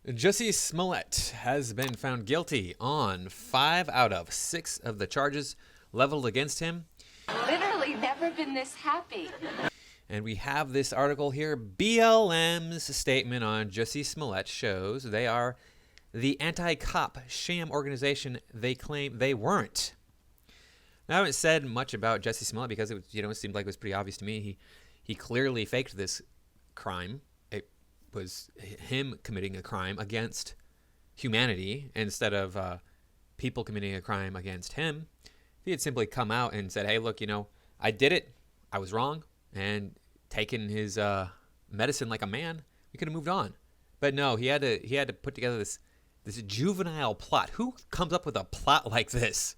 Jussie Smollett has been found guilty on 5 out of 6 of the charges leveled against him. Literally never been this happy. And we have this article here. BLM's statement on Jussie Smollett shows they are the anti-cop sham organization they claim they weren't. Now, I haven't said much about Jussie Smollett because it seemed like it was pretty obvious to me. He clearly faked this crime. It was him committing a crime against humanity instead of people committing a crime against him. If he had simply come out and said, hey, look, I did it. I was wrong. And taken his medicine like a man, we could have moved on. But no, he had to put together this juvenile plot. Who comes up with a plot like this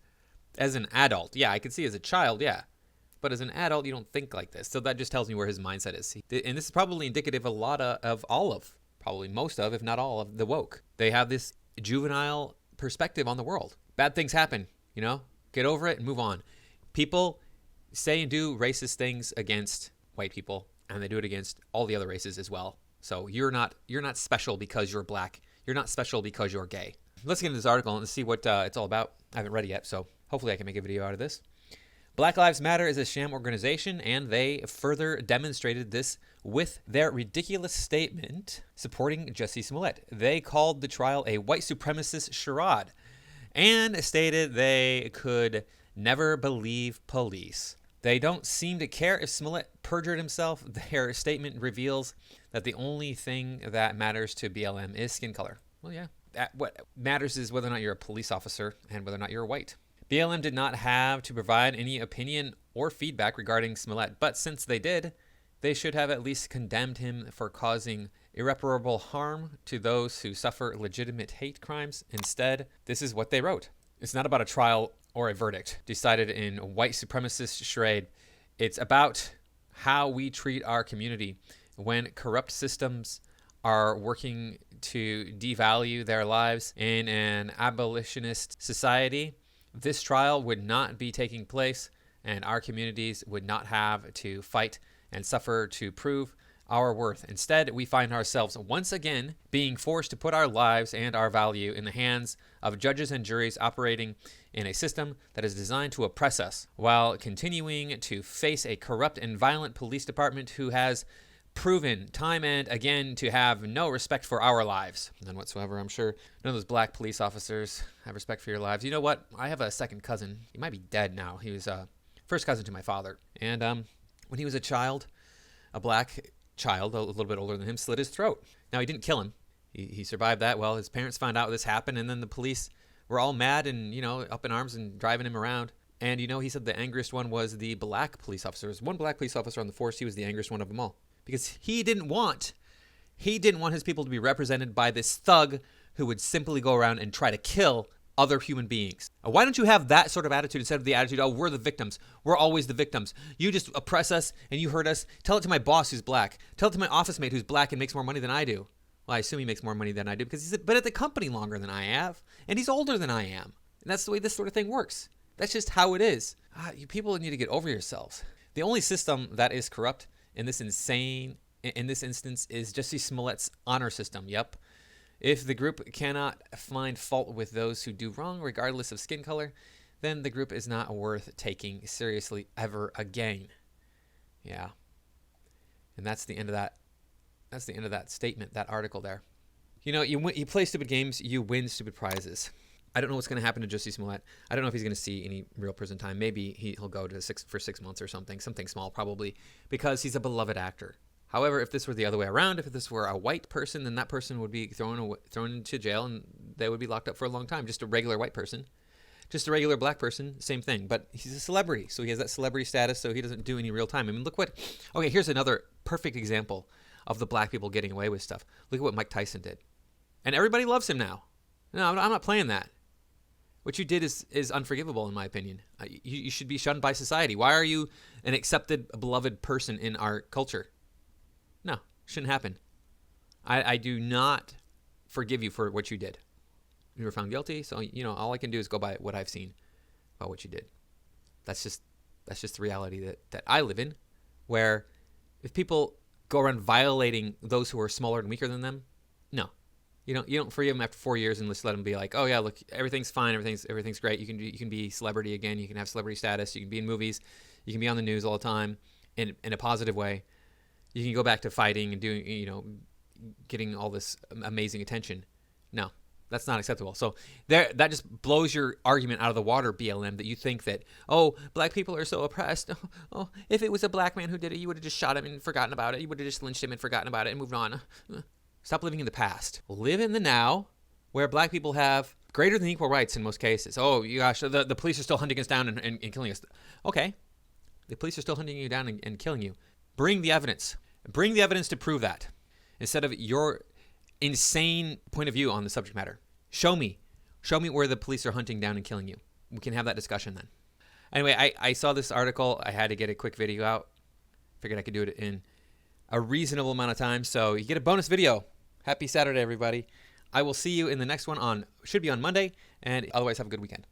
as an adult? Yeah, I can see as a child, yeah. But as an adult, you don't think like this. So that just tells me where his mindset is. And this is probably indicative of a lot of probably most of, if not all of, the woke. They have this juvenile perspective on the world. Bad things happen, get over it and move on. People say and do racist things against white people, and they do it against all the other races as well. So you're not special because you're black. You're not special because you're gay. Let's get into this article and see what it's all about. I haven't read it yet, so hopefully I can make a video out of this. Black Lives Matter is a sham organization, and they further demonstrated this with their ridiculous statement supporting Jussie Smollett. They called the trial a white supremacist charade and stated they could never believe police. They don't seem to care if Smollett perjured himself. Their statement reveals that the only thing that matters to BLM is skin color. Well, yeah. What matters is whether or not you're a police officer and whether or not you're white. BLM did not have to provide any opinion or feedback regarding Smollett, but since they did, they should have at least condemned him for causing irreparable harm to those who suffer legitimate hate crimes. Instead, this is what they wrote. It's not about a trial or a verdict decided in white supremacist charade. It's about how we treat our community when corrupt systems are working to devalue their lives in an abolitionist society. This trial would not be taking place, and our communities would not have to fight and suffer to prove our worth. Instead, we find ourselves once again being forced to put our lives and our value in the hands of judges and juries operating in a system that is designed to oppress us, while continuing to face a corrupt and violent police department who has proven time and again to have no respect for our lives. None whatsoever, I'm sure. None of those black police officers have respect for your lives. You know what? I have a second cousin. He might be dead now. He was first cousin to my father. And when he was a child, a black child, a little bit older than him, slit his throat. Now, he didn't kill him. He survived that. Well, his parents found out this happened, and then the police were all mad and, up in arms and driving him around. And, he said the angriest one was the black police officers. One black police officer on the force, he was the angriest one of them all. Because he didn't want his people to be represented by this thug who would simply go around and try to kill other human beings. Why don't you have that sort of attitude instead of the attitude, oh, we're the victims. We're always the victims. You just oppress us and you hurt us. Tell it to my boss who's black. Tell it to my office mate who's black and makes more money than I do. Well, I assume he makes more money than I do because he's been at the company longer than I have. And he's older than I am. And that's the way this sort of thing works. That's just how it is. You people need to get over yourselves. The only system that is corrupt in this instance is Jussie Smollett's honor system. Yep. If the group cannot find fault with those who do wrong, regardless of skin color, then the group is not worth taking seriously ever again. Yeah. And that's the end of that. That's the end of that statement, that article there. You play stupid games, you win stupid prizes. I don't know what's going to happen to Jussie Smollett. I don't know if he's going to see any real prison time. Maybe he'll go to 6 months or something small probably, because he's a beloved actor. However, if this were the other way around, if this were a white person, then that person would be thrown into jail and they would be locked up for a long time. Just a regular white person. Just a regular black person, same thing. But he's a celebrity, so he has that celebrity status, so he doesn't do any real time. I mean, okay, here's another perfect example of the black people getting away with stuff. Look at what Mike Tyson did. And everybody loves him now. No, I'm not playing that. What you did is unforgivable, in my opinion. You should be shunned by society. Why are you an accepted, beloved person in our culture? No, shouldn't happen. I do not forgive you for what you did. You were found guilty, so all I can do is go by what I've seen about what you did. That's just the reality that I live in, where if people go around violating those who are smaller and weaker than them, no, You don't free them after 4 years and just let them be like, oh yeah, look, everything's fine, everything's great. You can be celebrity again. You can have celebrity status. You can be in movies. You can be on the news all the time in a positive way. You can go back to fighting and doing, getting all this amazing attention. No, that's not acceptable. So that just blows your argument out of the water, BLM, that you think that, oh, black people are so oppressed. Oh, if it was a black man who did it, you would have just shot him and forgotten about it. You would have just lynched him and forgotten about it and moved on. Stop living in the past. Live in the now, where black people have greater than equal rights in most cases. Oh, gosh, the police are still hunting us down and killing us. Okay, the police are still hunting you down and killing you. Bring the evidence. Bring the evidence to prove that, instead of your insane point of view on the subject matter. Show me where the police are hunting down and killing you. We can have that discussion then. Anyway, I saw this article. I had to get a quick video out. Figured I could do it in a reasonable amount of time. So you get a bonus video. Happy Saturday, everybody. I will see you in the next one should be on Monday. And otherwise, have a good weekend.